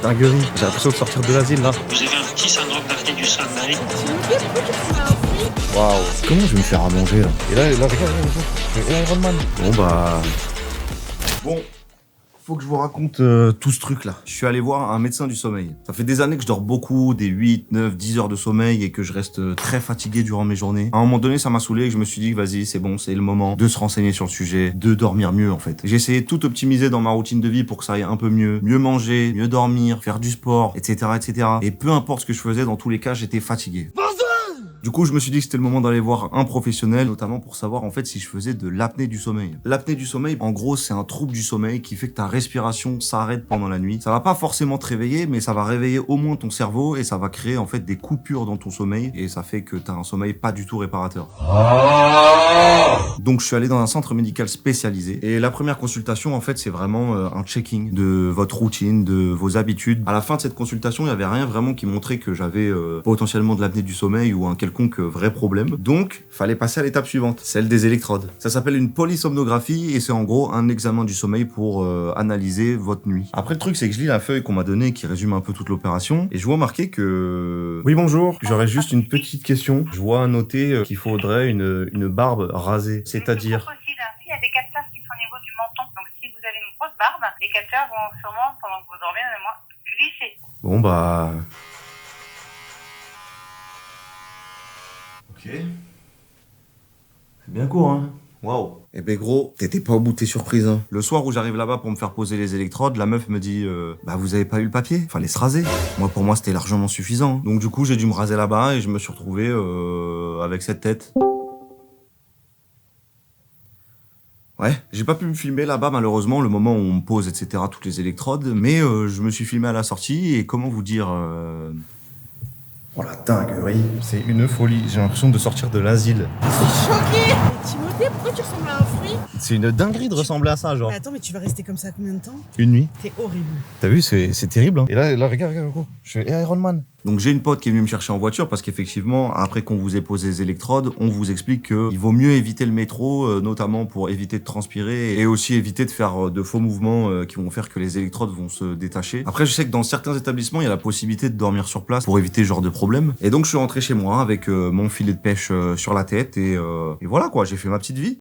Dinguerie, j'ai l'impression de sortir de l'asile là. Vous avez un petit syndrome d'apnée du sommeil. Waouh. Comment je vais me faire à manger là? Et là, regarde, je fais Iron Man. Bon bah... Bon, faut que je vous raconte tout ce truc là. Je suis allé voir un médecin du sommeil. Ça fait des années que je dors beaucoup, des 8, 9, 10 heures de sommeil et que je reste très fatigué durant mes journées. À un moment donné, ça m'a saoulé et je me suis dit, vas-y, c'est bon, c'est le moment de se renseigner sur le sujet, de dormir mieux en fait. J'ai essayé de tout optimiser dans ma routine de vie pour que ça aille un peu mieux. Mieux manger, mieux dormir, faire du sport, etc., etc. Et peu importe ce que je faisais, dans tous les cas, j'étais fatigué. Du coup, je me suis dit que c'était le moment d'aller voir un professionnel, notamment pour savoir en fait si je faisais de l'apnée du sommeil. L'apnée du sommeil, en gros, c'est un trouble du sommeil qui fait que ta respiration s'arrête pendant la nuit. Ça va pas forcément te réveiller, mais ça va réveiller au moins ton cerveau et ça va créer en fait des coupures dans ton sommeil et ça fait que t'as un sommeil pas du tout réparateur. Donc, je suis allé dans un centre médical spécialisé et la première consultation, en fait, c'est vraiment un checking de votre routine, de vos habitudes. À la fin de cette consultation, il y avait rien vraiment qui montrait que j'avais potentiellement de l'apnée du sommeil ou un quelconque vrai problème. Donc, fallait passer à l'étape suivante, celle des électrodes. Ça s'appelle une polysomnographie et c'est en gros un examen du sommeil pour analyser votre nuit. Après, le truc, c'est que je lis la feuille qu'on m'a donnée qui résume un peu toute l'opération et je vois marqué que... Oui, bonjour, j'aurais juste une petite question. Je vois noter qu'il faudrait une barbe rasée, c'est-à-dire... Il y a des capteurs qui sont au niveau du menton. Donc si vous avez une grosse barbe, les capteurs vont sûrement, pendant que vous dormez, glisser. Bon, bah... Ok. C'est bien court, hein. Waouh. Eh ben gros, t'étais pas au bout de tes surprises, hein. Le soir où j'arrive là-bas pour me faire poser les électrodes, la meuf me dit bah vous avez pas eu le papier, fallait se raser. Moi pour moi c'était largement suffisant. Donc du coup j'ai dû me raser là-bas et je me suis retrouvé avec cette tête. Ouais, j'ai pas pu me filmer là-bas malheureusement, le moment où on me pose etc. toutes les électrodes, mais je me suis filmé à la sortie et comment vous dire... Oh la dinguerie, c'est une folie, j'ai l'impression de sortir de l'asile. Je suis choquée. Timothée, pourquoi tu ressembles à un fruit? C'est une dinguerie de ressembler à ça, genre. Mais attends, mais tu vas rester comme ça combien de temps? Une nuit. T'es horrible. T'as vu, c'est terrible, hein. Et là, regarde, gros. Je suis Iron Man. Donc j'ai une pote qui est venue me chercher en voiture parce qu'effectivement, après qu'on vous ait posé les électrodes, on vous explique qu'il vaut mieux éviter le métro, notamment pour éviter de transpirer et aussi éviter de faire de faux mouvements qui vont faire que les électrodes vont se détacher. Après, je sais que dans certains établissements, il y a la possibilité de dormir sur place pour éviter ce genre de problème. Et donc je suis rentré chez moi avec mon filet de pêche sur la tête et voilà quoi, j'ai fait ma petite vie.